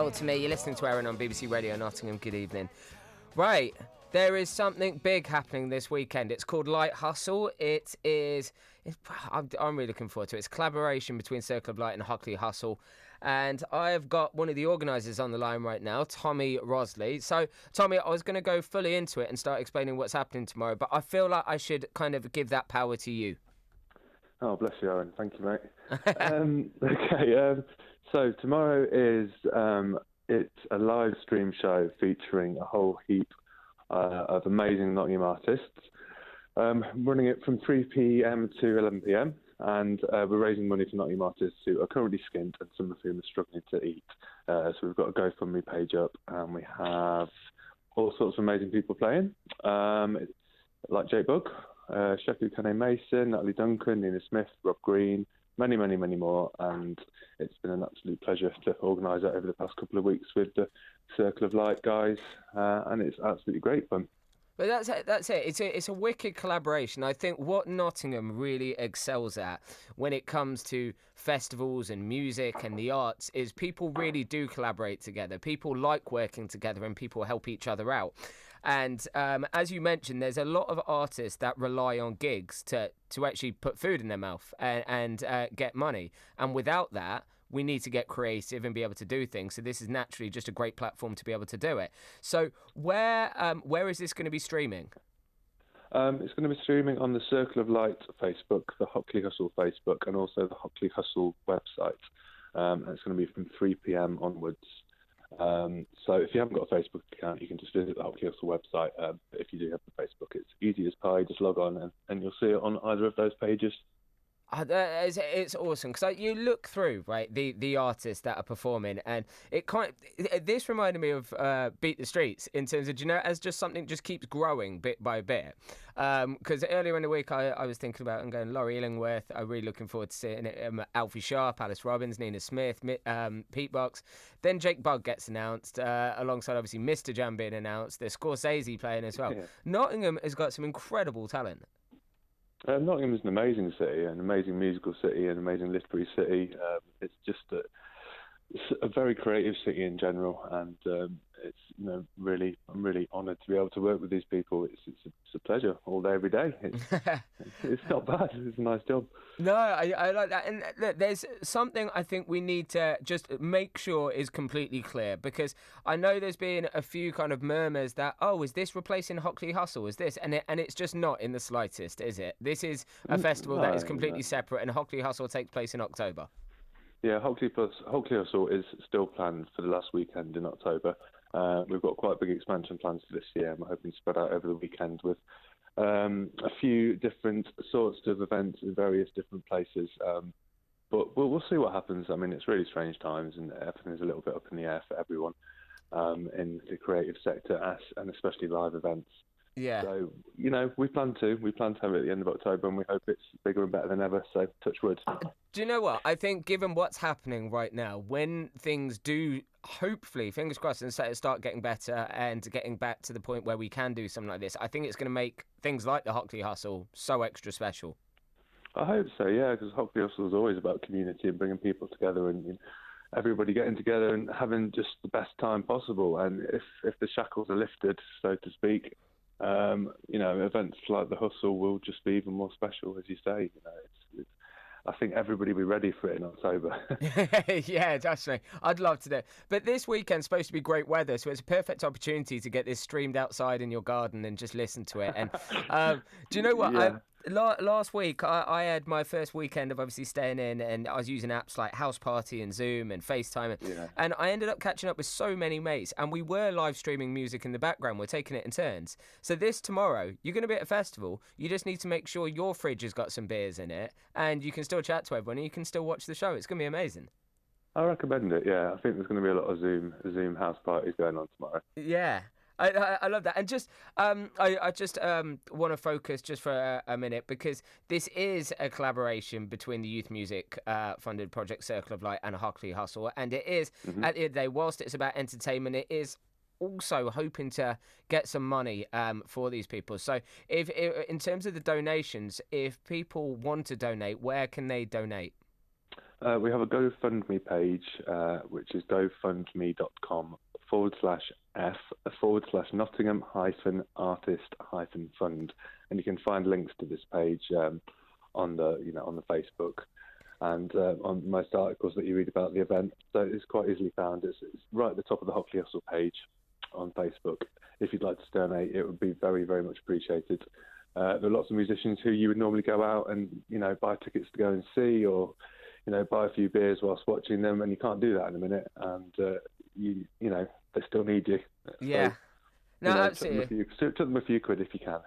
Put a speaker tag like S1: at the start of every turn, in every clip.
S1: To me, you're listening to Aaron on BBC Radio Nottingham. Good evening. Right, there is something big happening this weekend. It's called Light Hustle. I'm really looking forward to it. It's a collaboration between Circle of Light and Hockley Hustle. And I've got one of the organisers on the line right now, Tommy Rosley. So, Tommy, I was going to go fully into it and start explaining what's happening tomorrow, but I feel like I should kind of give that power to you.
S2: Oh, bless you, Aaron. Thank you, mate. So tomorrow is it's a live stream show featuring a whole heap of amazing Nottingham artists. Running it from 3 p.m. to 11 p.m. and we're raising money for Nottingham artists who are currently skint and some of whom are struggling to eat. So we've got a GoFundMe page up and we have all sorts of amazing people playing, like Jake Bugg, Sheku Kane Mason, Natalie Duncan, Nina Smith, Rob Green, many, many, many more. And it's been an absolute pleasure to organise it over the past couple of weeks with the Circle of Light guys, and it's absolutely great fun.
S1: But that's it. It's a wicked collaboration. I think what Nottingham really excels at when it comes to festivals and music and the arts is people really do collaborate together. People like working together and people help each other out. And as you mentioned, there's a lot of artists that rely on gigs to actually put food in their mouth and get money. And without that, we need to get creative and be able to do things. So this is naturally just a great platform to be able to do it. So where is this going to be streaming?
S2: It's going to be streaming on the Circle of Light Facebook, the Hockley Hustle Facebook, and also the Hockley Hustle website. And it's going to be from 3 p.m. onwards. So if you haven't got a Facebook account, you can just visit the Hockley Hustle website. But if you do have the Facebook, it's easy as pie. Just log on and you'll see it on either of those pages.
S1: It's awesome because you look through the artists that are performing, and this reminded me of Beat the Streets in terms of, as just something just keeps growing bit by bit. Because earlier in the week I was thinking about and going Laurie Illingworth. I'm really looking forward to seeing it. Alfie Sharp, Alice Robbins, Nina Smith, Pete Box. Then Jake Bugg gets announced alongside obviously Mr. Jam being announced. There's Scorsese playing as well. Yeah. Nottingham has got some incredible talent.
S2: Nottingham is an amazing city, an amazing musical city, an amazing literary city. It's just it's a very creative city in general, and it's I'm really honoured to be able to work with these people. It's a pleasure all day, every day. It's not bad. It's a nice job.
S1: No, I like that. And look, there's something I think we need to just make sure is completely clear, because I know there's been a few kind of murmurs that, is this replacing Hockley Hustle? Is this? And it's just not in the slightest, is it? This is a festival that is completely separate, and Hockley Hustle takes place in October.
S2: Yeah, Hockley Hustle is still planned for the last weekend in October. We've got quite big expansion plans for this year, and we're hoping to spread out over the weekend with a few different sorts of events in various different places. But we'll see what happens. I mean, it's really strange times, and everything's a little bit up in the air for everyone in the creative sector, and especially live events.
S1: Yeah.
S2: So, we plan to have it at the end of October, and we hope it's bigger and better than ever, so touch wood.
S1: Do you know what? I think given what's happening right now, when things do, hopefully, fingers crossed, and start getting better and getting back to the point where we can do something like this, I think it's going to make things like the Hockley Hustle so extra special.
S2: I hope so, yeah, because Hockley Hustle is always about community and bringing people together and everybody getting together and having just the best time possible. And if the shackles are lifted, so to speak, events like the Hustle will just be even more special, as you say. I think everybody will be ready for it in October.
S1: Yeah, definitely. I'd love to do it. But this weekend's supposed to be great weather, so it's a perfect opportunity to get this streamed outside in your garden and just listen to it. And do you know what?
S2: Yeah.
S1: Last week, I had my first weekend of obviously staying in, and I was using apps like House Party and Zoom and FaceTime. And I ended up catching up with so many mates, and we were live streaming music in the background. We're taking it in turns. So tomorrow, you're going to be at a festival. You just need to make sure your fridge has got some beers in it, and you can still chat to everyone, and you can still watch the show. It's going to be amazing.
S2: I recommend it, yeah. I think there's going to be a lot of Zoom house parties going on tomorrow.
S1: Yeah. I love that. And just I just want to focus just for a minute, because this is a collaboration between the youth music funded project Circle of Light and Hockley Hustle, and it is at the end of the day, whilst it's about entertainment, it is also hoping to get some money for these people. So if in terms of the donations, if people want to donate, where can they donate?
S2: We have a GoFundMe page, which is gofundme.com/F/Nottingham artist fund, and you can find links to this page on the Facebook and on most articles that you read about the event. So it's quite easily found. It's right at the top of the Hockley Hustle page on Facebook. If you'd like to donate, it would be very, very much appreciated. There are lots of musicians who you would normally go out and buy tickets to go and see, or buy a few beers whilst watching them, and you can't do that in a minute. And they still need you.
S1: Yeah.
S2: So,
S1: No, absolutely.
S2: Took them a few quid if you can.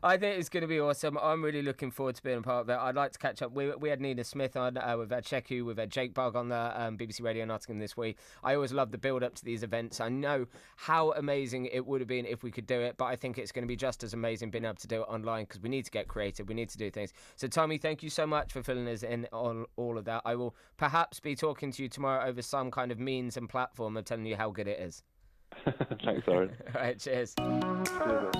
S1: I think it's going to be awesome. I'm really looking forward to being a part of it. I'd like to catch up. We had Nina Smith on, we've had Sheku, we've had Jake Bug on the BBC Radio Nottingham this week. I always love the build-up to these events. I know how amazing it would have been if we could do it, but I think it's going to be just as amazing being able to do it online, because we need to get creative, we need to do things. So, Tommy, thank you so much for filling us in on all of that. I will perhaps be talking to you tomorrow over some kind of means and platform of telling you how good it is.
S2: Thanks, Aaron.
S1: All right, cheers.
S2: Cheers.